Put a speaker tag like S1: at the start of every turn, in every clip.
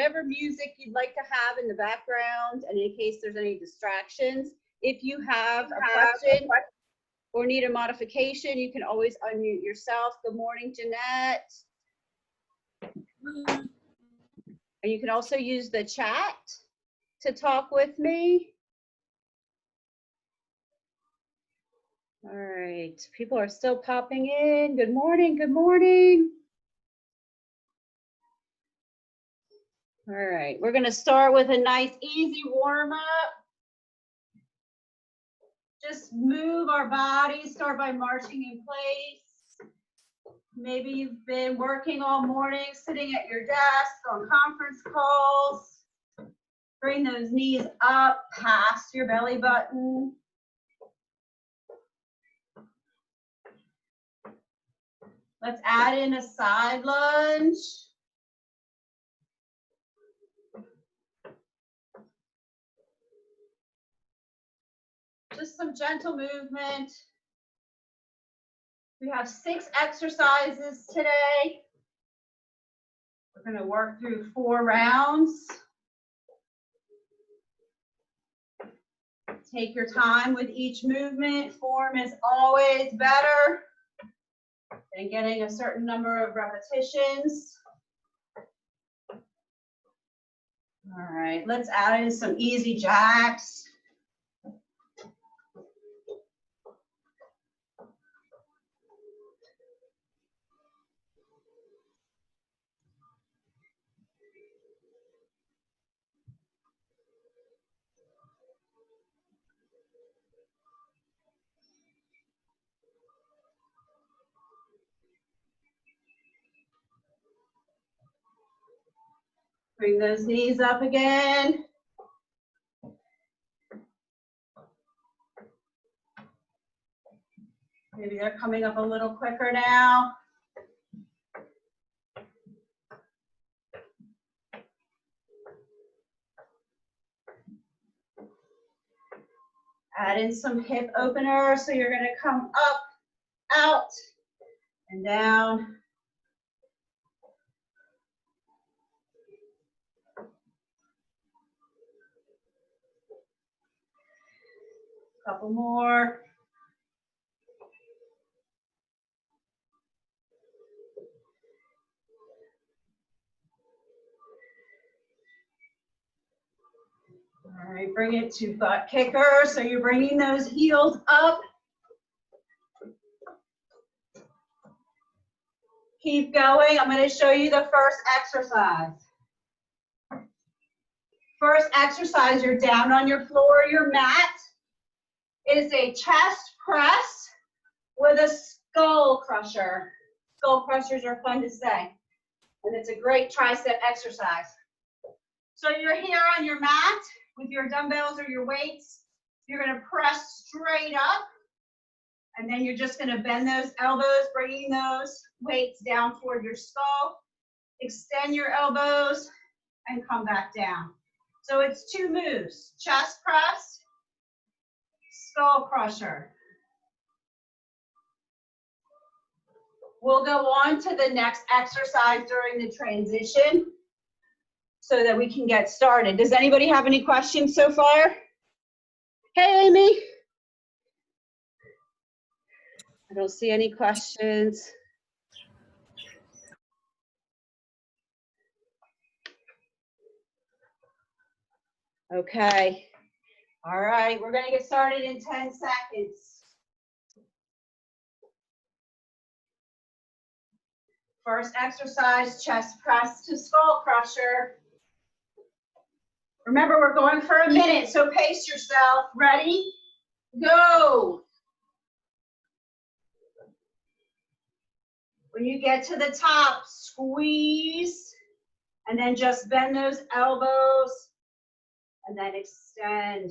S1: whatever music you'd like to have in the background, and in case there's any distractions. If you have a question or need a modification, you can always unmute yourself. Good morning, Jeanette. And you can also use the chat to talk with me. All right, people are still popping in. Good morning, good morning. All right, we're gonna start with a nice easy warm up. Just move our bodies, start by marching in place. Maybe you've been working all morning, sitting at your desk on conference calls. Bring those knees up past your belly button. Let's add in a side lunge. Just some gentle movement. We have 6 exercises today. We're going to work through 4 rounds. Take your time with each movement. Form is always better than getting a certain number of repetitions. All right, let's add in some easy jacks. Bring those knees up again. Maybe they're coming up a little quicker now. Add in some hip opener. So you're going to come up, out, and down. Couple more. All right, bring it to butt kicker. So you're bringing those heels up. Keep going. I'm going to show you the first exercise. First exercise, you're down on your floor, your mat. It is a chest press with a skull crusher. Skull crushers are fun to say. And it's a great tricep exercise. So you're here on your mat with your dumbbells or your weights. You're going to press straight up. And then you're just going to bend those elbows, bringing those weights down toward your skull. Extend your elbows and come back down. So it's 2 moves, chest press, skull crusher. We'll go on to the next exercise during the transition so that we can get started. Does anybody have any questions so far? Hey, Amy. I don't see any questions. Okay. All right, we're going to get started in 10 seconds. First exercise, chest press to skull crusher. Remember, we're going for a minute, so pace yourself. Ready? Go. When you get to the top, squeeze, and then just bend those elbows, and then extend.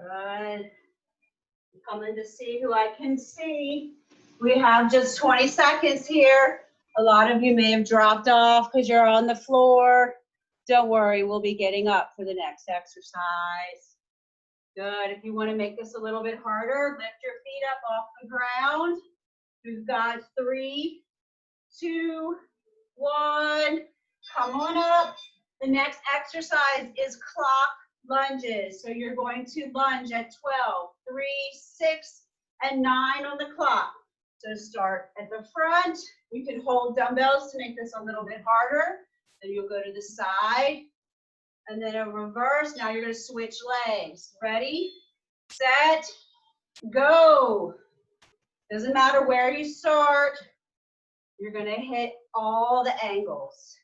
S1: Good. Coming to see who I can see. We have just 20 seconds here. A lot of you may have dropped off because you're on the floor. Don't worry, we'll be getting up for the next exercise. Good. If you want to make this a little bit harder, lift your feet up off the ground. We've got 3, 2, 1. Come on up. The next exercise is clock lunges. So you're going to lunge at 12, 3, 6, and 9 on the clock. So start at the front. You can hold dumbbells to make this a little bit harder. Then you'll go to the side and then a reverse. Now you're going to switch legs. Ready, set, go. Doesn't matter where you start. You're going to hit all the angles.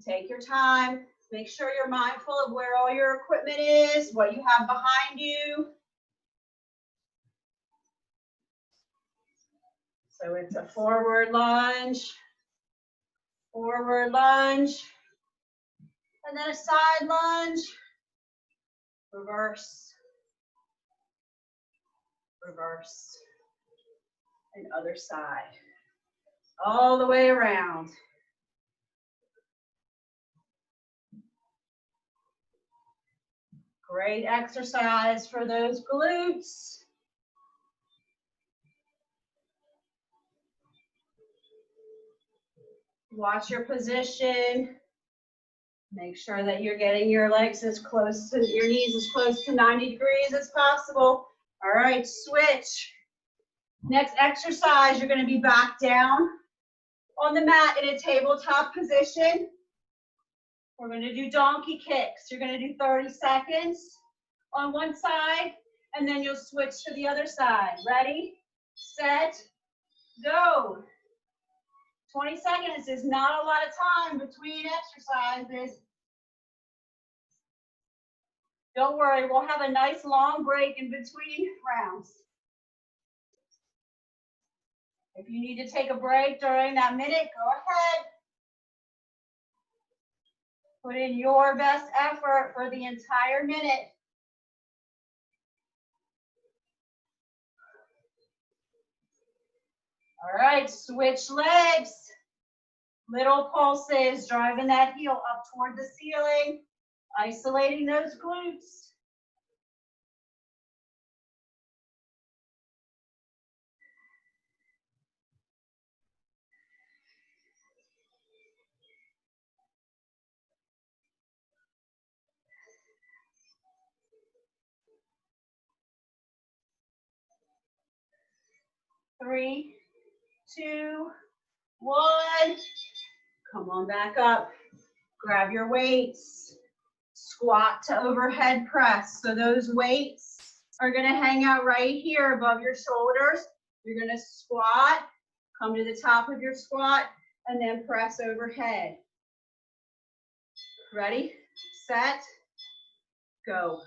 S1: Take your time. Make sure you're mindful of where all your equipment is, what you have behind you. So it's a forward lunge, and then a side lunge, reverse, reverse, and other side, all the way around. Great exercise for those glutes. Watch your position. Make sure that you're getting your legs as close to your knees as close to 90 degrees as possible. All right, switch. Next exercise, you're going to be back down on the mat in a tabletop position. We're going to do donkey kicks. You're going to do 30 seconds on one side, and then you'll switch to the other side. Ready, set, go. 20 seconds is not a lot of time between exercises. Don't worry, we'll have a nice long break in between rounds. If you need to take a break during that minute, go ahead. Put in your best effort for the entire minute. All right, switch legs. Little pulses, driving that heel up toward the ceiling, isolating those glutes. Three, 2, 1. Come on back up. Grab your weights. Squat to overhead press. So those weights are going to hang out right here above your shoulders. You're going to squat, come to the top of your squat, and then press overhead. Ready, set, go.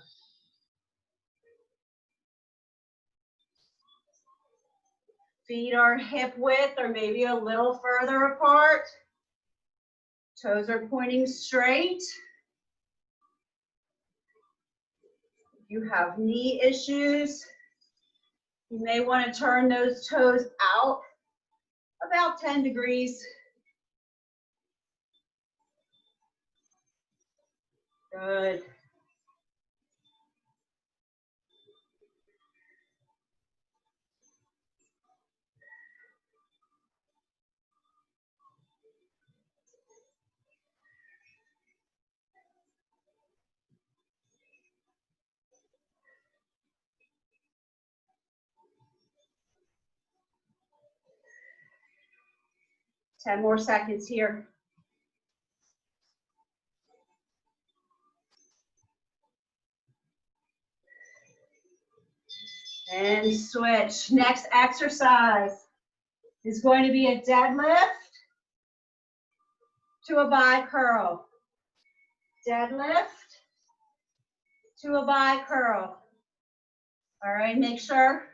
S1: Feet are hip width or maybe a little further apart. Toes are pointing straight. If you have knee issues, you may want to turn those toes out about 10 degrees. Good. Ten more seconds here. And switch. Next exercise is going to be a deadlift to a bi curl. Deadlift to a bi curl. All right, make sure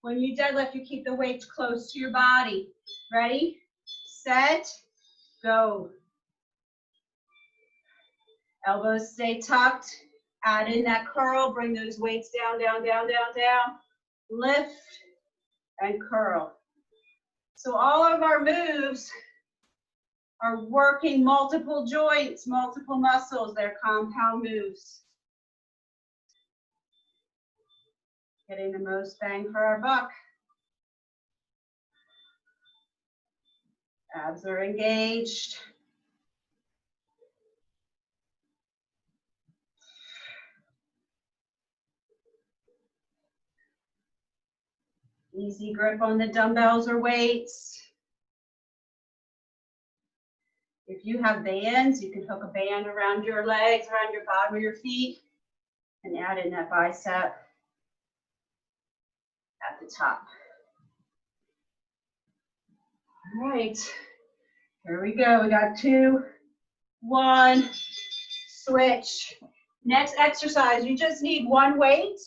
S1: when you deadlift, you keep the weights close to your body. Ready, set, go. Elbows stay tucked. Add in that curl. Bring those weights down, down, down, down, down. Lift and curl. So all of our moves are working multiple joints, multiple muscles. They're compound moves. Getting the most bang for our buck. Abs are engaged. Easy grip on the dumbbells or weights. If you have bands, you can hook a band around your legs, around your bottom of your feet, and add in that bicep at the top. All right, here we go. We got 2, 1, switch. Next exercise, you just need one weight.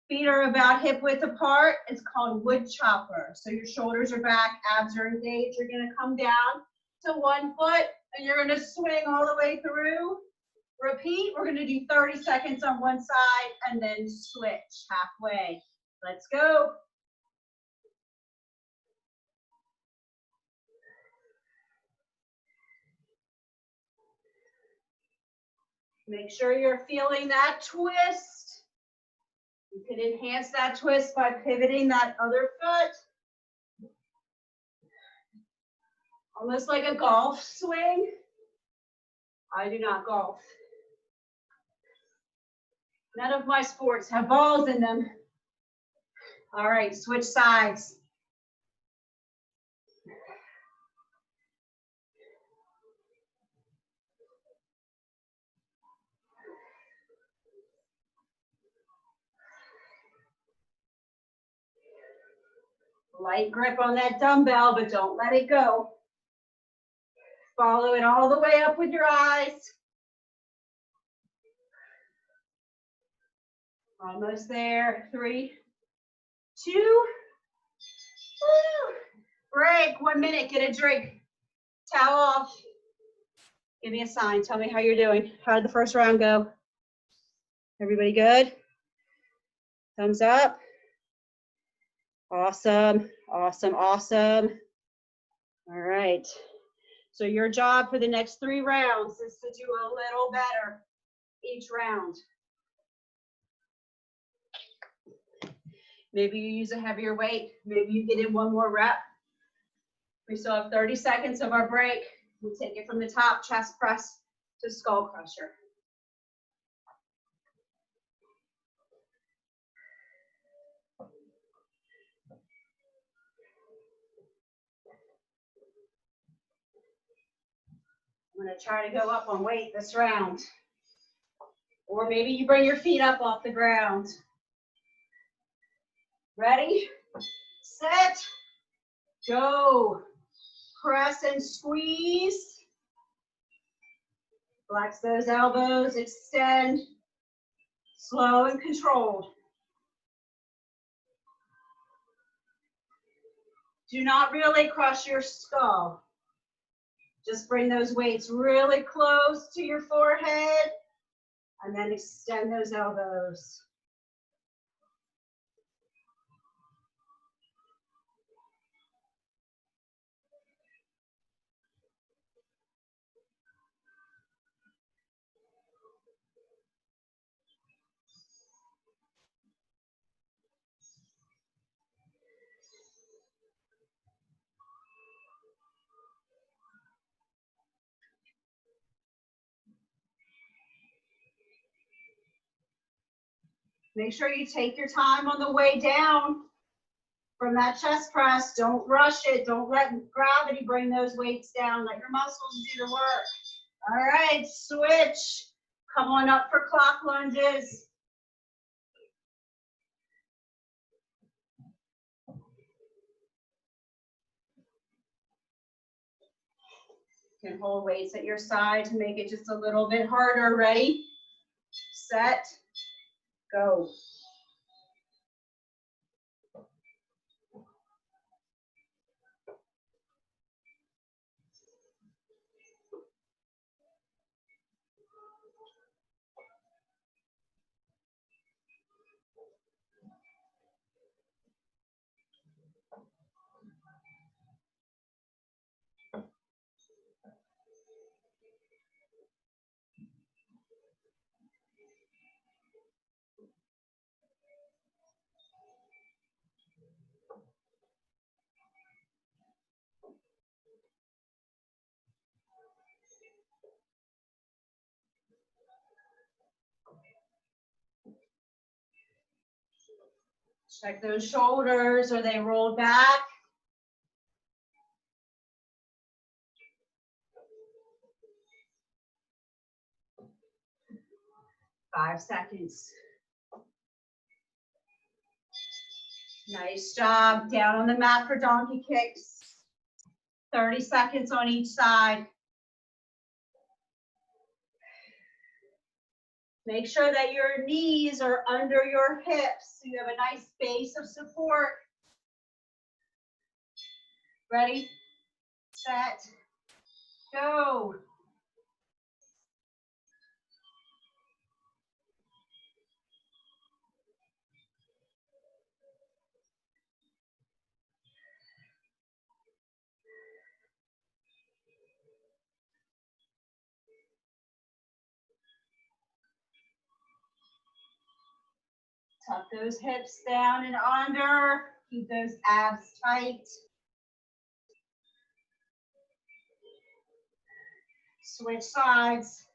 S1: Feet are about hip width apart. It's called wood chopper. So your shoulders are back, abs are engaged. You're gonna come down to 1 foot and you're gonna swing all the way through. Repeat, we're gonna do 30 seconds on one side and then switch halfway. Let's go. Make sure you're feeling that twist. You can enhance that twist by pivoting that other foot. Almost like a golf swing. I do not golf. None of my sports have balls in them. All right, switch sides. Light grip on that dumbbell, but don't let it go. Follow it all the way up with your eyes. Almost there. 3, 2. Woo. Break. 1 minute. Get a drink. Towel off. Give me a sign. Tell me how you're doing. How did the first round go? Everybody good? Thumbs up. Awesome. Awesome. Awesome. All right. So your job for the next 3 rounds is to do a little better each round. Maybe you use a heavier weight. Maybe you get in 1 more rep. We still have 30 seconds of our break. We'll take it from the top, chest press to skull crusher. I'm gonna try to go up on weight this round. Or maybe you bring your feet up off the ground. Ready, set, go. Press and squeeze. Flex those elbows, extend. Slow and controlled. Do not really crush your skull. Just bring those weights really close to your forehead and then extend those elbows. Make sure you take your time on the way down from that chest press. Don't rush it. Don't let gravity bring those weights down. Let your muscles do the work. All right, switch. Come on up for clock lunges. You can hold weights at your side to make it just a little bit harder. Ready, set, go. Check those shoulders. Are they rolled back? Five seconds. Nice job. Down on the mat for donkey kicks. 30 seconds on each side. Make sure that your knees are under your hips so you have a nice base of support. Ready, set, go. Tuck those hips down and under. Keep those abs tight. Switch sides.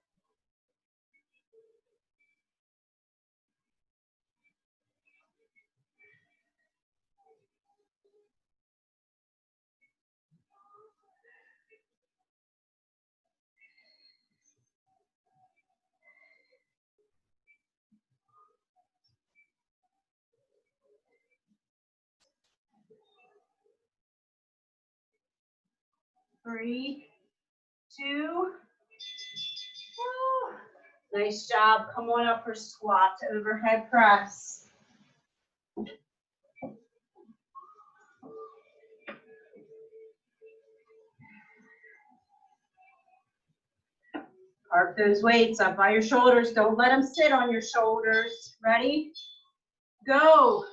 S1: Three, two, woo. Nice job. Come on up for squat to overhead press. Park those weights up by your shoulders. Don't let them sit on your shoulders. Ready? Go.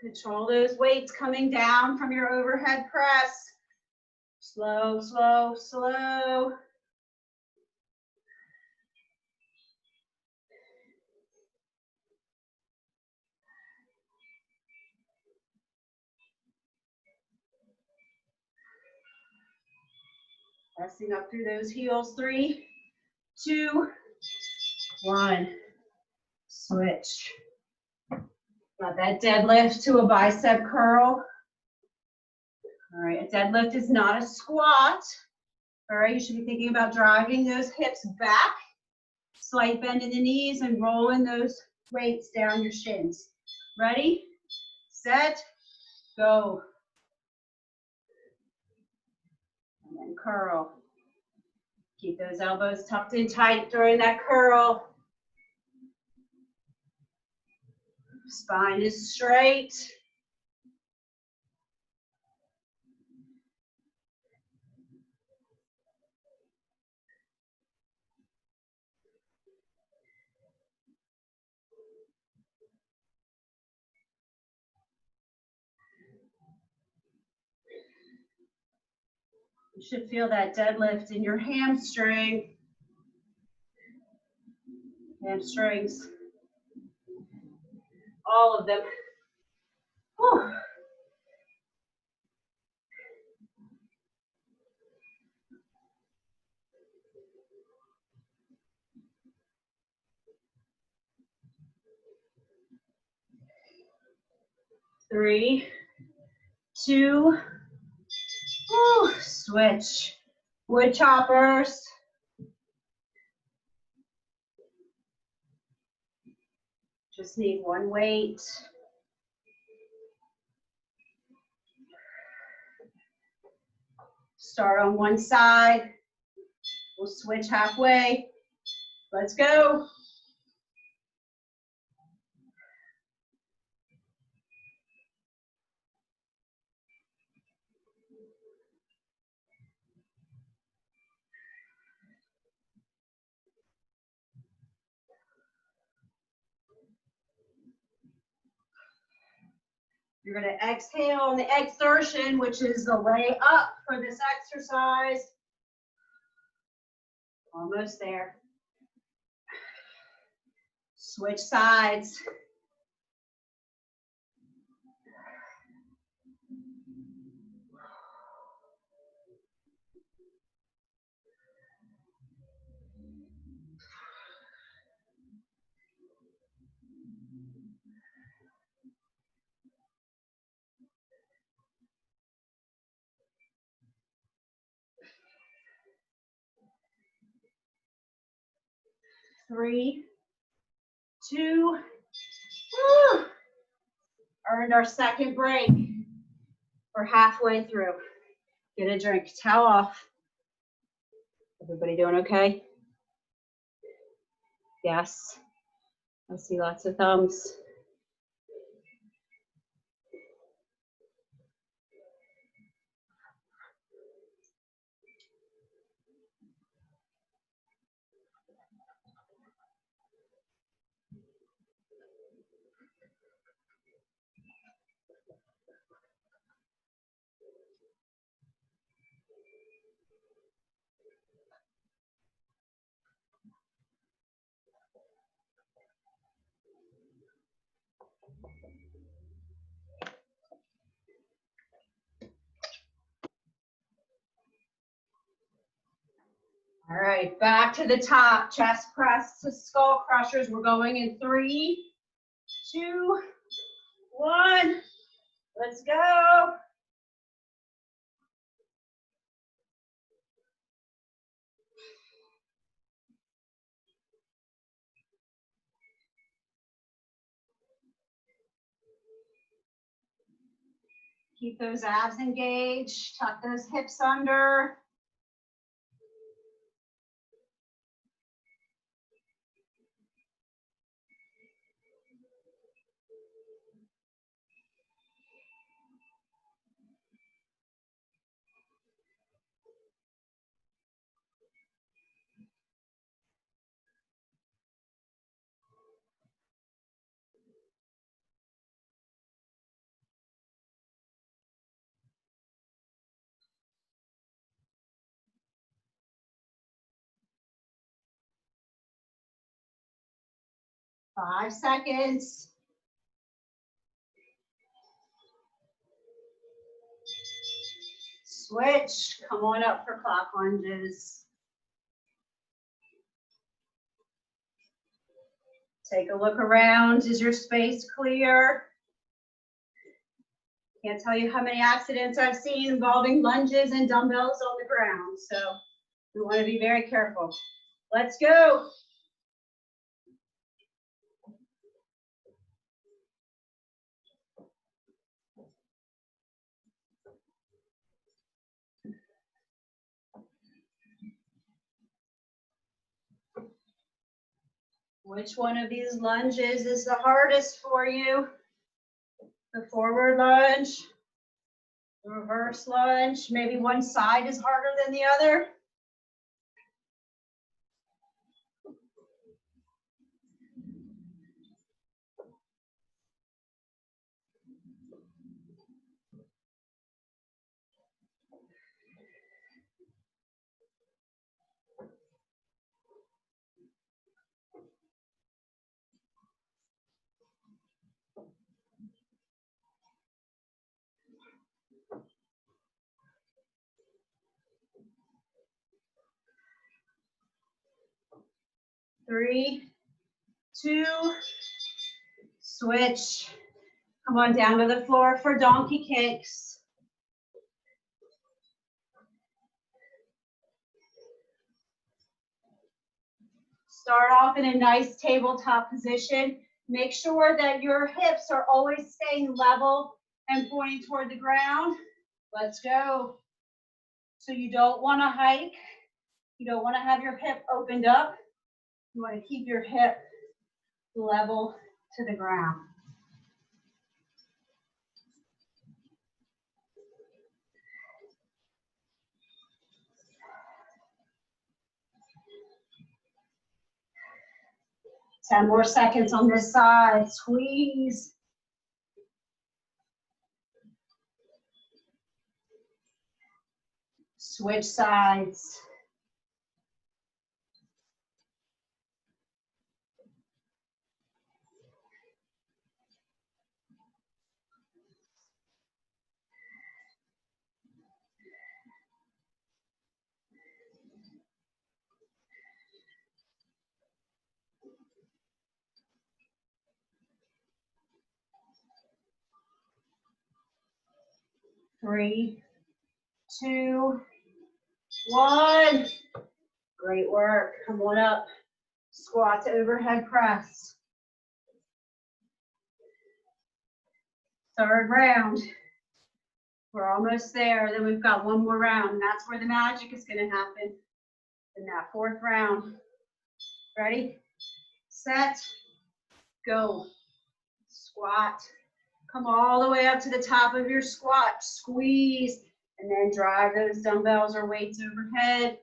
S1: Control those weights coming down from your overhead press. Slow, slow, slow. Pressing up through those heels. 3, 2, 1. Switch. Got that deadlift to a bicep curl. All right, a deadlift is not a squat. All right, you should be thinking about driving those hips back, slight bend in the knees, and rolling those weights down your shins. Ready, set, go. And then curl. Keep those elbows tucked in tight during that curl. Spine is straight. You should feel that deadlift in your hamstring. Hamstrings. All of them. Whew. Three, two, whew, switch. Wood choppers. Just need one weight. Start on one side. We'll switch halfway. Let's go. You're going to exhale on the exertion, which is the way up for this exercise. Almost there. Switch sides. Three, two, woo. Earned our second break. We're halfway through. Get a drink, towel off. Everybody doing okay? Yes. I see lots of thumbs. All right, back to the top. Chest press to skull crushers. We're going in 3, 2, 1. Let's go. Keep those abs engaged. Tuck those hips under. Five seconds. Switch. Come on up for clock lunges. Take a look around. Is your space clear? Can't tell you how many accidents I've seen involving lunges and dumbbells on the ground. So we want to be very careful. Let's go. Which one of these lunges is the hardest for you? The forward lunge, the reverse lunge. Maybe one side is harder than the other. Three, two, switch. Come on down to the floor for donkey kicks. Start off in a nice tabletop position. Make sure that your hips are always staying level and pointing toward the ground. Let's go. So you don't want to hike. You don't want to have your hip opened up. You want to keep your hip level to the ground. Ten more seconds on this side. Squeeze. Switch sides. Three, 2, 1. Great work. Come on up. Squat to overhead press. Third round. We're almost there. Then we've got one more round. And that's where the magic is going to happen in that fourth round. Ready? Set. Go. Squat. Come all the way up to the top of your squat. Squeeze. And then drive those dumbbells or weights overhead.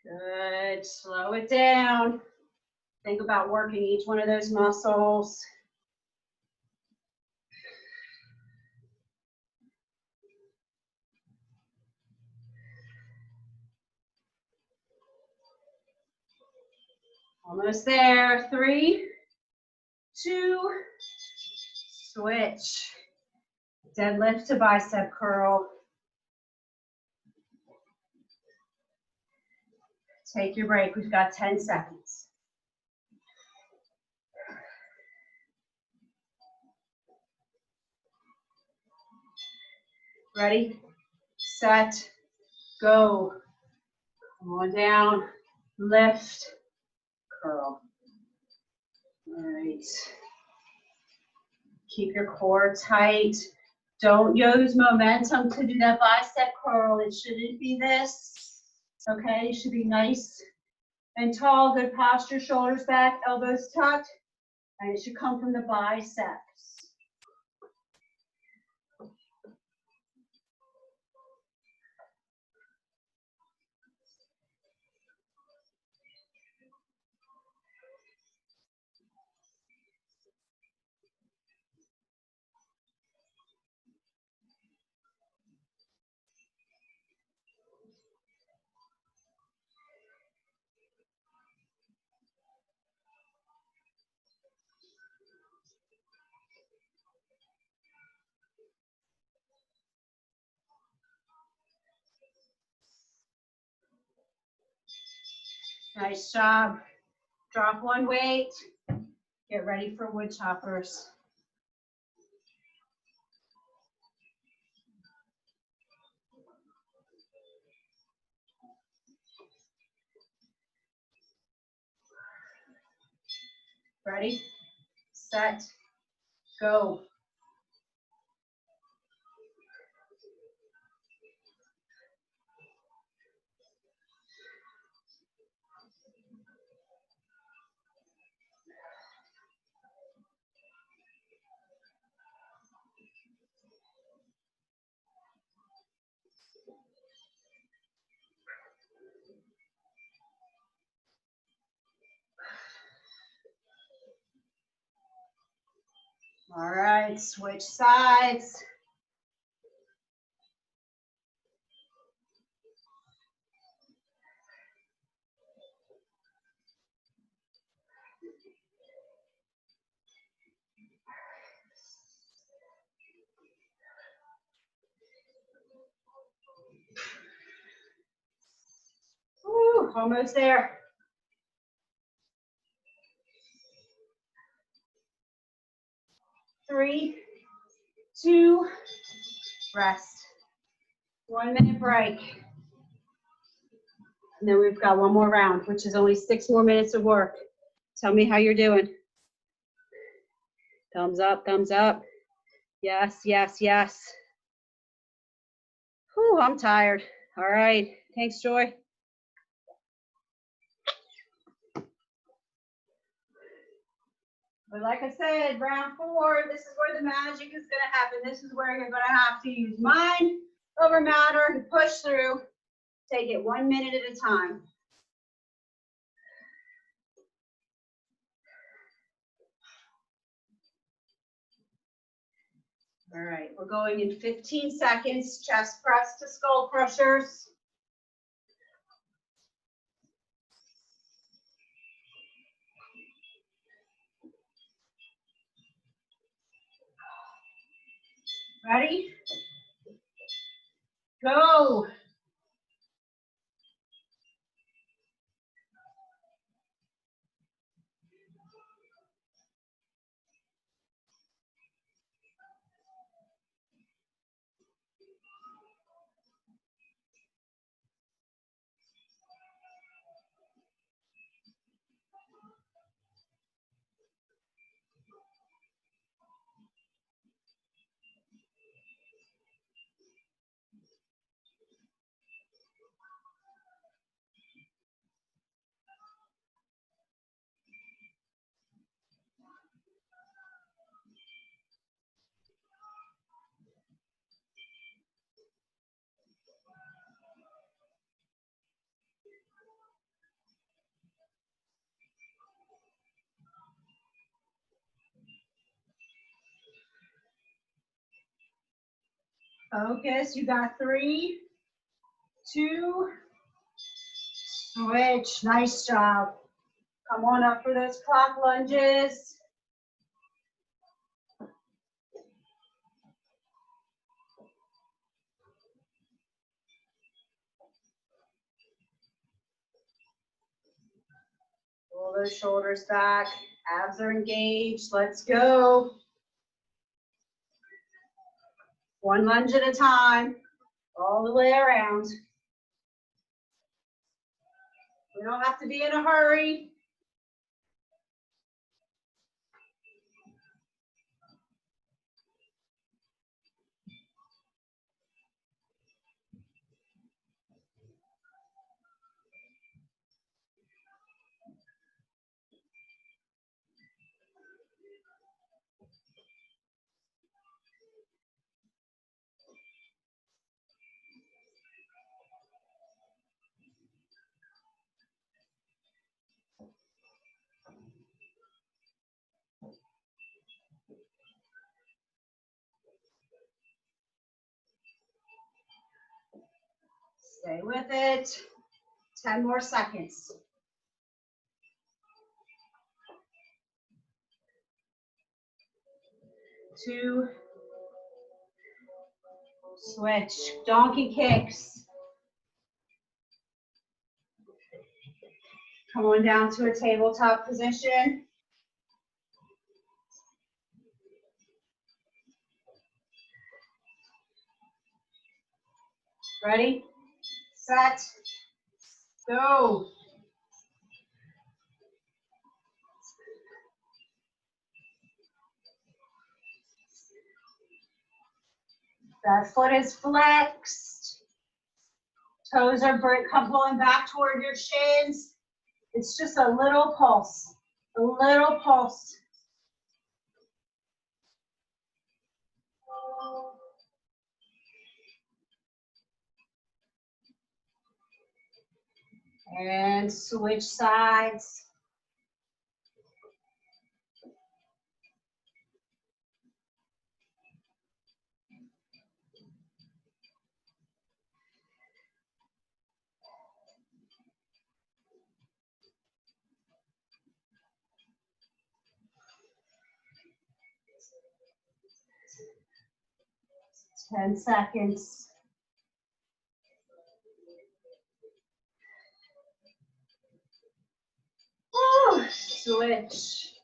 S1: Good. Slow it down. Think about working each one of those muscles. Almost there. 3, 2, switch. Deadlift to bicep curl. Take your break. We've got 10 seconds. Ready, set, go. Come on down, lift, curl. All right. Keep your core tight. Don't use momentum to do that bicep curl. It shouldn't be this. Okay, it should be nice and tall, good posture, shoulders back, elbows tucked, and it should come from the biceps. Nice job. Drop one weight. Get ready for wood choppers. Ready, set, go. All right, switch sides. Woo, almost there. Three, 2, rest. 1 minute break. And then we've got one more round, which is only 6 more minutes of work. Tell me how you're doing. Thumbs up, thumbs up. Yes, yes, yes. Whew, I'm tired. All right. Thanks, Joy. But like I said, round 4, this is where the magic is going to happen. This is where you're going to have to use mind over matter to push through. Take it 1 minute at a time. All right, we're going in 15 seconds. Chest press to skull crushers. Ready? Go. Focus. You got 3, 2, switch. Nice job. Come on up for those clock lunges. Pull those shoulders back. Abs are engaged. Let's go. 1 lunge at a time, all the way around. We don't have to be in a hurry. Stay with it. 10 more seconds. 2, switch. Donkey kicks. Come on down to a tabletop position. Ready, set, go. That foot is flexed. Toes are pulling back toward your shins. It's just a little pulse, a little pulse. And switch sides. Ten seconds. Woo. Switch.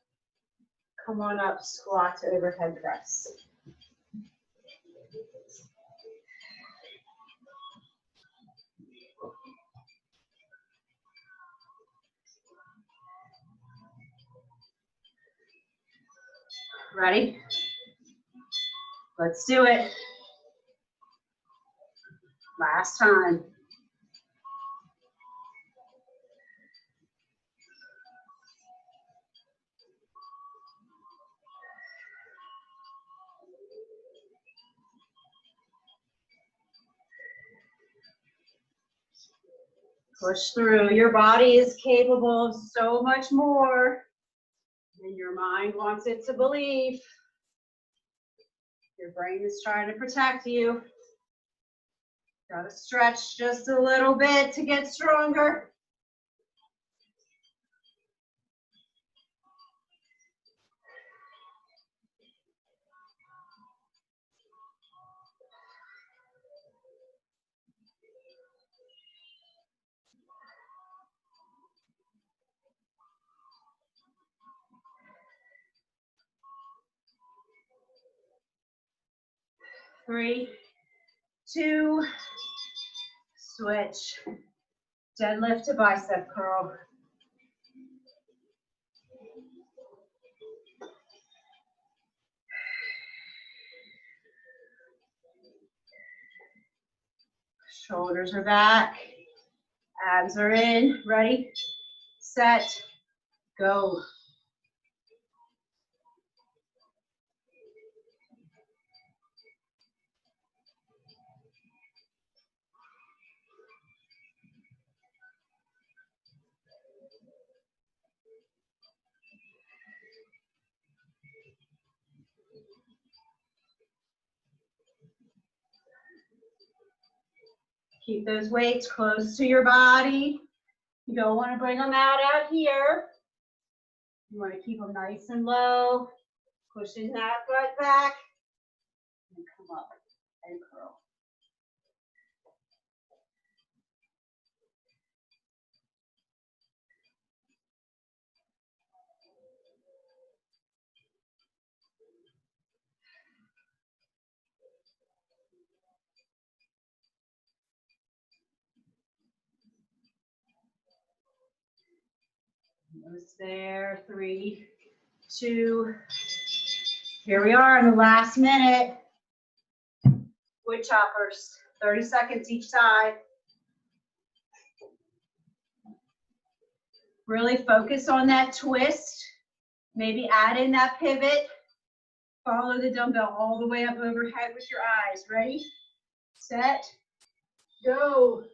S1: Come on up, squat to overhead press. Ready? Let's do it. Last time. Push through. Your body is capable of so much more than your mind wants it to believe. Your brain is trying to protect you. Gotta stretch just a little bit to get stronger. Three, two, switch. Deadlift to bicep curl. Shoulders are back. Abs are in. Ready, set, go. Keep those weights close to your body. You don't want to bring them out here. You want to keep them nice and low. Pushing that butt back. And come up and curl. Almost there. 3, 2. Here we are in the last minute. Wood choppers. 30 seconds each side. Really focus on that twist. Maybe add in that pivot. Follow the dumbbell all the way up overhead with your eyes. Ready, set, go.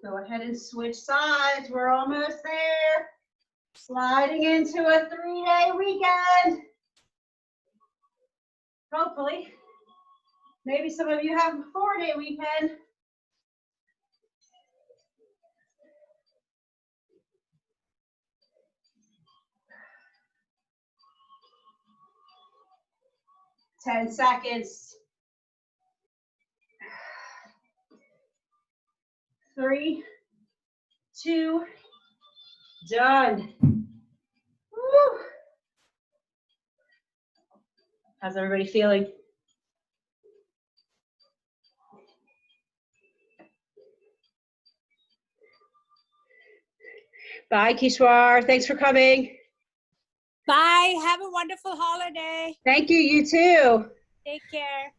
S1: Go ahead and switch sides. We're almost there. Sliding into a 3-day weekend. Hopefully. Maybe some of you have a 4-day weekend. Ten seconds. 3, 2, done. Woo. How's everybody feeling? Bye, Kishwar. Thanks for coming.
S2: Bye. Have a wonderful holiday.
S1: Thank you. You too.
S2: Take care.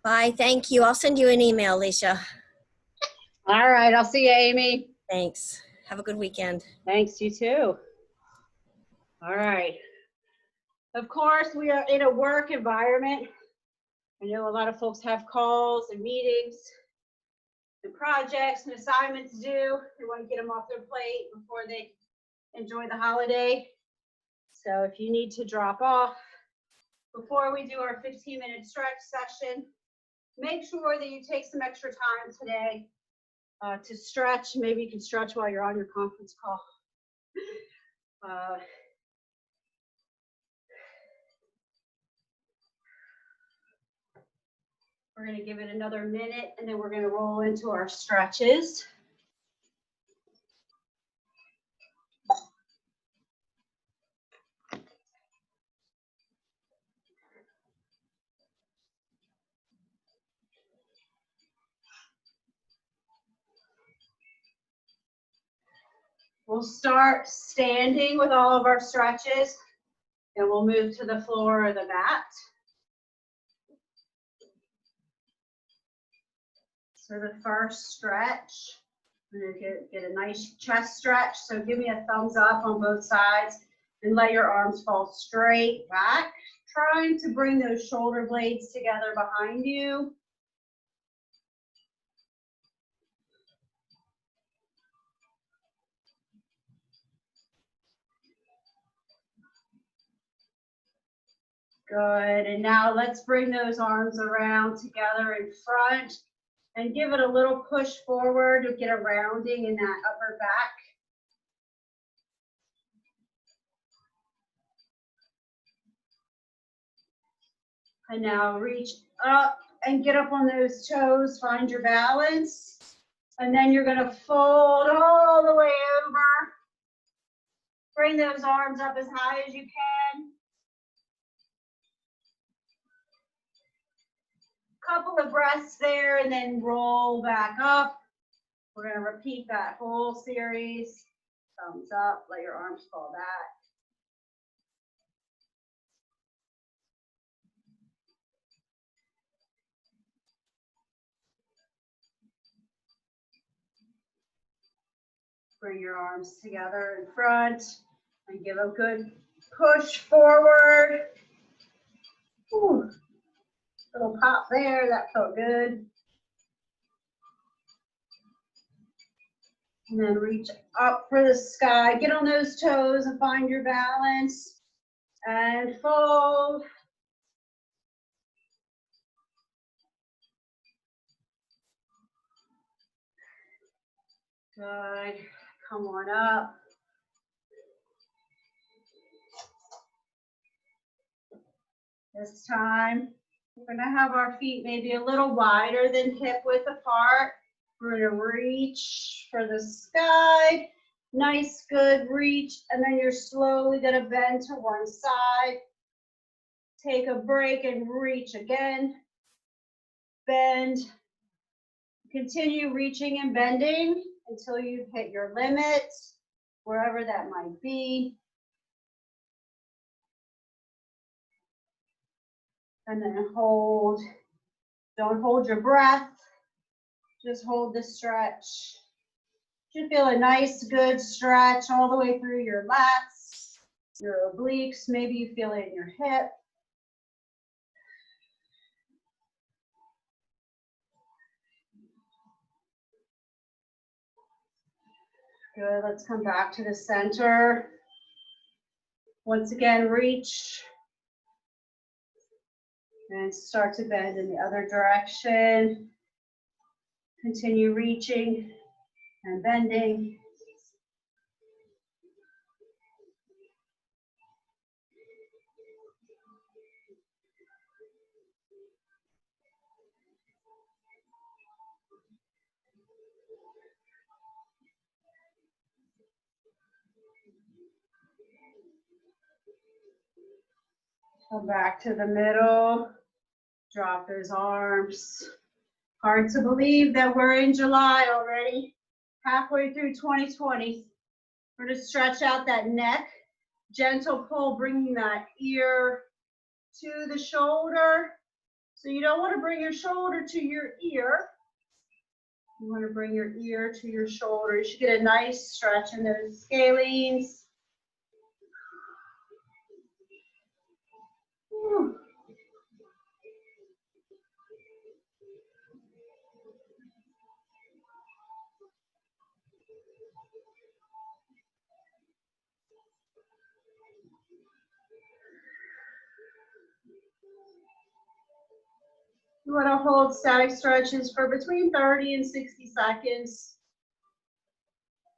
S3: Bye. Thank you. I'll send you an email, Alicia.
S1: All right. I'll see you, Amy.
S3: Thanks. Have a good weekend.
S1: Thanks. You too. All right. Of course, we are in a work environment. I know a lot of folks have calls and meetings and projects and assignments due. They want to get them off their plate before they enjoy the holiday. So if you need to drop off before we do our 15-minute stretch session, make sure that you take some extra time today to stretch. Maybe you can stretch while you're on your conference call. We're gonna give it another minute and then we're gonna roll into our stretches. We'll start standing with all of our stretches, and we'll move to the floor or the mat. So the first stretch, I'm gonna get a nice chest stretch. So give me a thumbs up on both sides and let your arms fall straight back. Trying to bring those shoulder blades together behind you. Good, and now let's bring those arms around together in front and give it a little push forward to get a rounding in that upper back. And now reach up and get up on those toes, find your balance. And then you're gonna fold all the way over. Bring those arms up as high as you can. Couple of breaths there and then roll back up. We're gonna repeat that whole series. Thumbs up, let your arms fall back. Bring your arms together in front and give a good push forward. Ooh, little pop there, that felt good. And then reach up for the sky. Get on those toes and find your balance. And fold. Good. Come on up. This time, we're gonna have our feet maybe a little wider than hip width apart. We're gonna reach for the sky. Nice, good reach. And then you're slowly gonna bend to one side. Take a break and reach again. Bend. Continue reaching and bending until you hit your limit, wherever that might be. And then hold. Don't hold your breath. Just hold the stretch. You should feel a nice, good stretch all the way through your lats, your obliques. Maybe you feel it in your hip. Good, let's come back to the center. Once again, reach. And start to bend in the other direction. Continue reaching and bending. Come back to the middle. Drop those arms. Hard to believe that we're in July already, halfway through 2020. We're going to stretch out that neck. Gentle pull, bringing that ear to the shoulder. So you don't want to bring your shoulder to your ear. You want to bring your ear to your shoulder. You should get a nice stretch in those scalenes. Whew. You want to hold static stretches for between 30 and 60 seconds.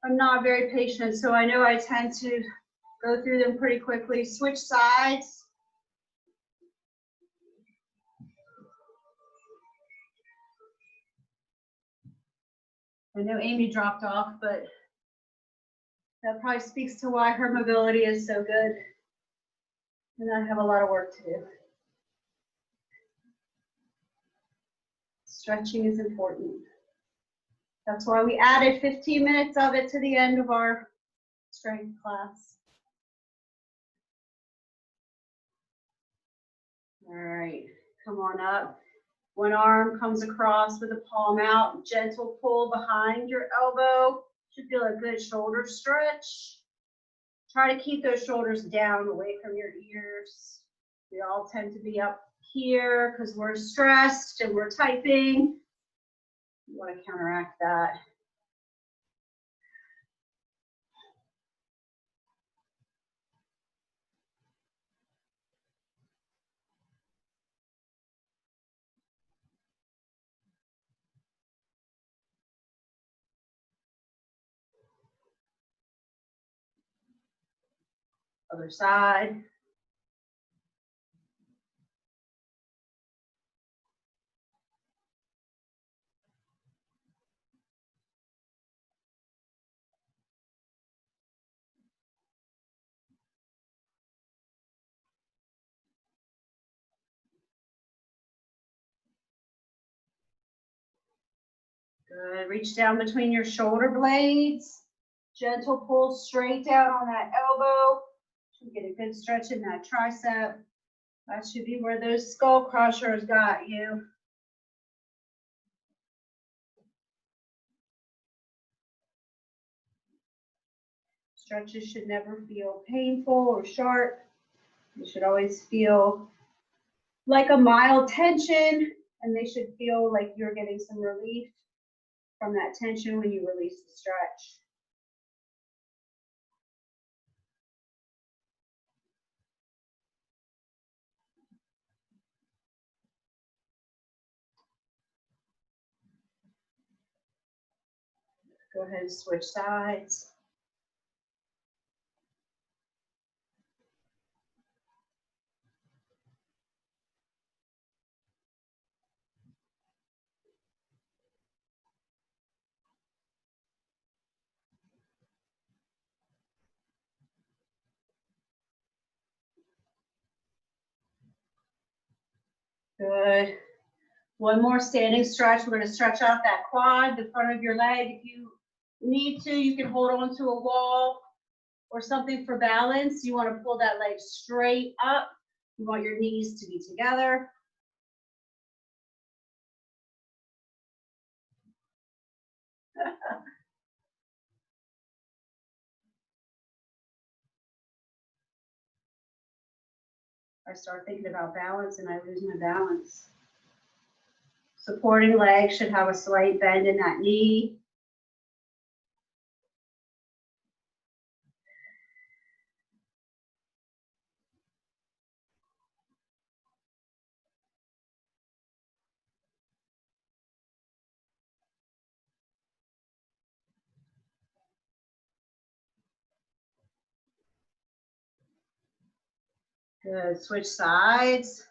S1: I'm not very patient, so I know I tend to go through them pretty quickly. Switch sides. I know Amy dropped off, but that probably speaks to why her mobility is so good. And I have a lot of work to do. Stretching is important. That's why we added 15 minutes of it to the end of our strength class. All right, come on up. One arm comes across with the palm out, gentle pull behind your elbow. Should feel a good shoulder stretch. Try to keep those shoulders down away from your ears. We all tend to be up here because we're stressed and we're typing. You want to counteract that. Other side. Good. Reach down between your shoulder blades. Gentle pull straight down on that elbow. Should get a good stretch in that tricep. That should be where those skull crushers got you. Stretches should never feel painful or sharp. They should always feel like a mild tension, and they should feel like you're getting some relief from that tension when you release the stretch. Go ahead and switch sides. Good. One more standing stretch. We're going to stretch out that quad, the front of your leg. If you need to, you can hold on to a wall or something for balance. You want to pull that leg straight up. You want your knees to be together. I start thinking about balance and I lose my balance. Supporting leg should have a slight bend in that knee. Good. Switch sides.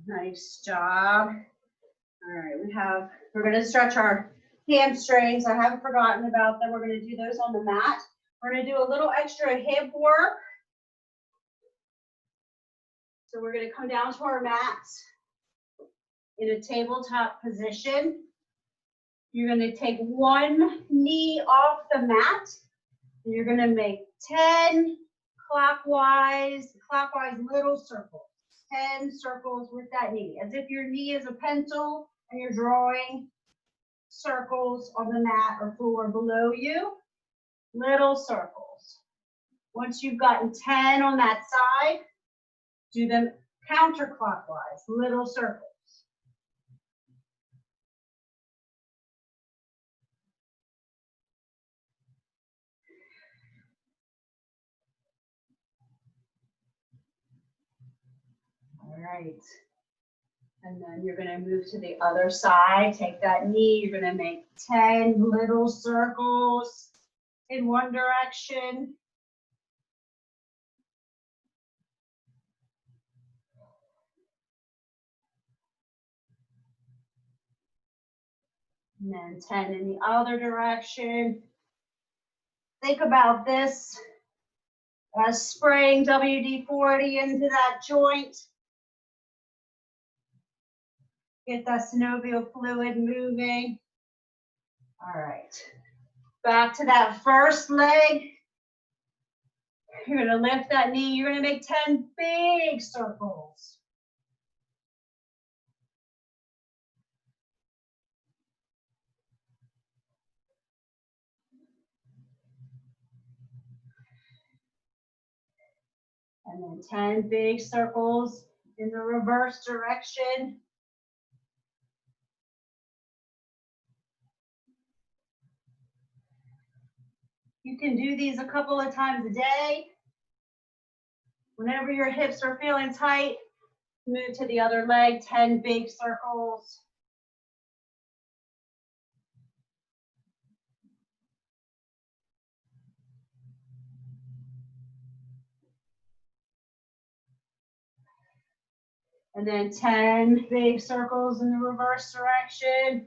S1: Nice job. All right, we're going to stretch our hamstrings. I haven't forgotten about them. We're going to do those on the mat. We're going to do a little extra hip work. So we're going to come down to our mats in a tabletop position. You're going to take one knee off the mat, and you're going to make 10 clockwise little circles. 10 circles with that knee, as if your knee is a pencil and you're drawing circles on the mat or floor below you. Little circles. Once you've gotten 10 on that side, Do them counterclockwise, little circles. All right. And then you're going to move to the other side. Take that knee. You're going to make 10 little circles in one direction. And then 10 in the other direction. Think about this as spraying WD-40 into that joint. Get that synovial fluid moving. All right. Back to that first leg. You're going to lift that knee. You're going to make 10 big circles. And then 10 big circles in the reverse direction. You can do these a couple of times a day. Whenever your hips are feeling tight, move to the other leg, 10 big circles. And then 10 big circles in the reverse direction.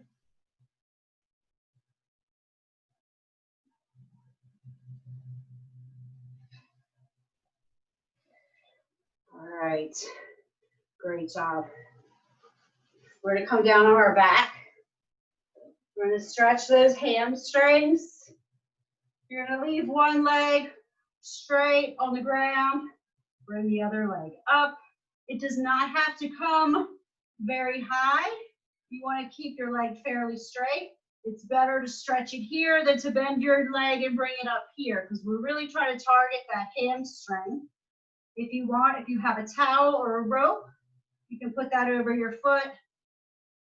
S1: All right, great job. We're gonna come down on our back. We're gonna stretch those hamstrings. You're gonna leave one leg straight on the ground. Bring the other leg up. It does not have to come very high. You want to keep your leg fairly straight. It's better to stretch it here than to bend your leg and bring it up here, because we're really trying to target that hamstring. If you want, if you have a towel or a rope, you can put that over your foot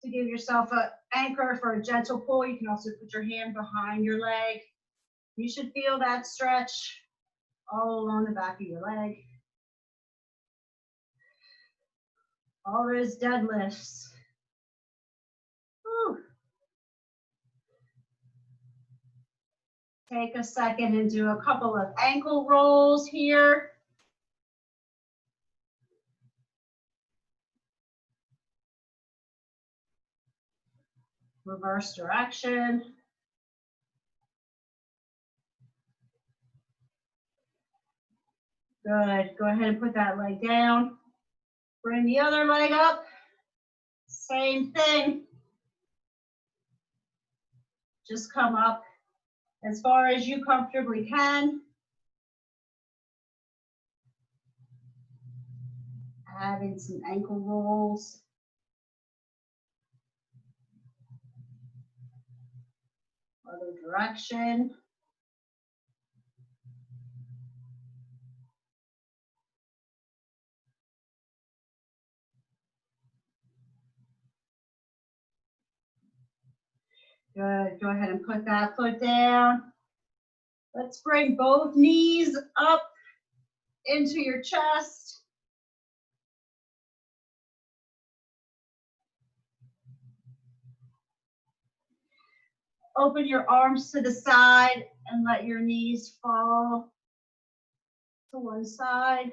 S1: to give yourself an anchor for a gentle pull. You can also put your hand behind your leg. You should feel that stretch all along the back of your leg. All those deadlifts. Whew. Take a second and do a couple of ankle rolls here. Reverse direction. Good. Go ahead and put that leg down. Bring the other leg up. Same thing. Just come up as far as you comfortably can. Add in some ankle rolls. Other direction. Good. Go ahead and put that foot down. Let's bring both knees up into your chest. Open your arms to the side and let your knees fall to one side.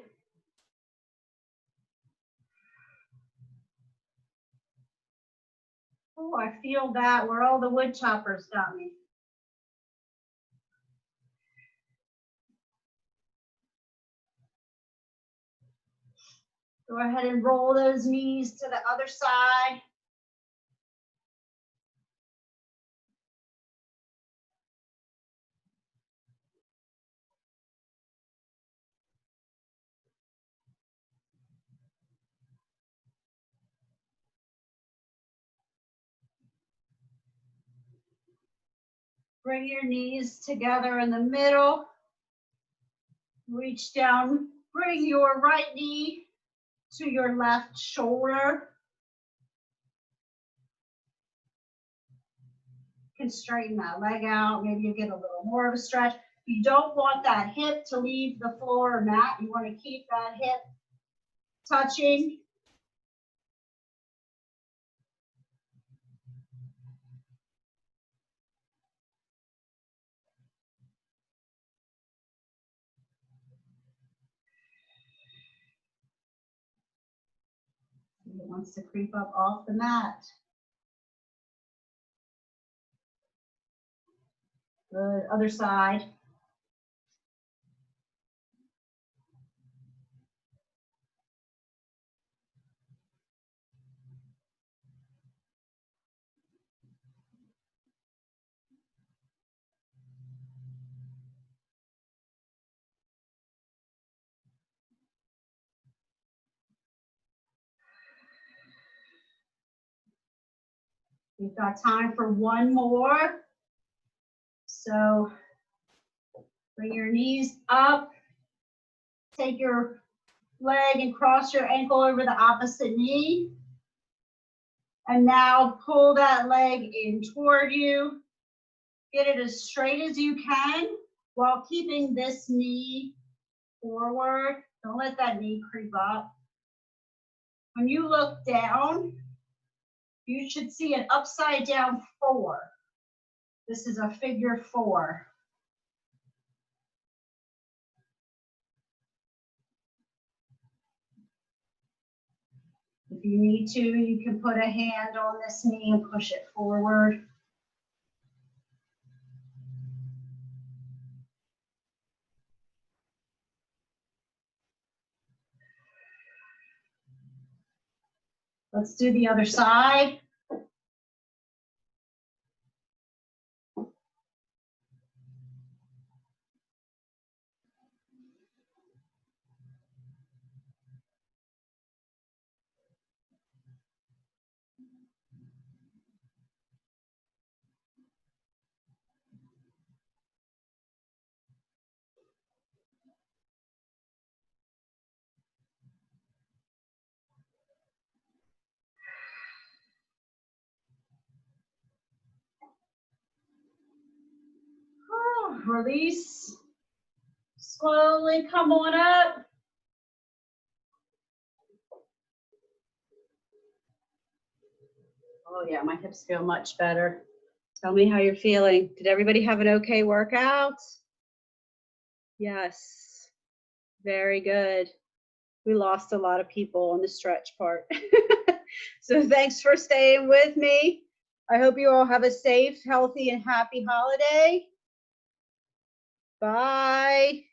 S1: Oh, I feel that where all the wood choppers got me. Go ahead and roll those knees to the other side. Bring your knees together in the middle. Reach down, bring your right knee to your left shoulder. You can straighten that leg out. Maybe you get a little more of a stretch. You don't want that hip to leave the floor or mat. You want to keep that hip touching. It wants to creep up off the mat. Good. Other side. We've got time for one more. So bring your knees up. Take your leg and cross your ankle over the opposite knee. And now pull that leg in toward you. Get it as straight as you can while keeping this knee forward. Don't let that knee creep up. When you look down, you should see an upside down 4. This is a figure 4. If you need to, you can put a hand on this knee and push it forward. Let's do the other side. Release. Slowly come on up. Oh yeah, my hips feel much better. Tell me how you're feeling. Did everybody have an okay workout? Yes, very good. We lost a lot of people on the stretch part. So thanks for staying with me. I hope you all have a safe, healthy, and happy holiday. Bye.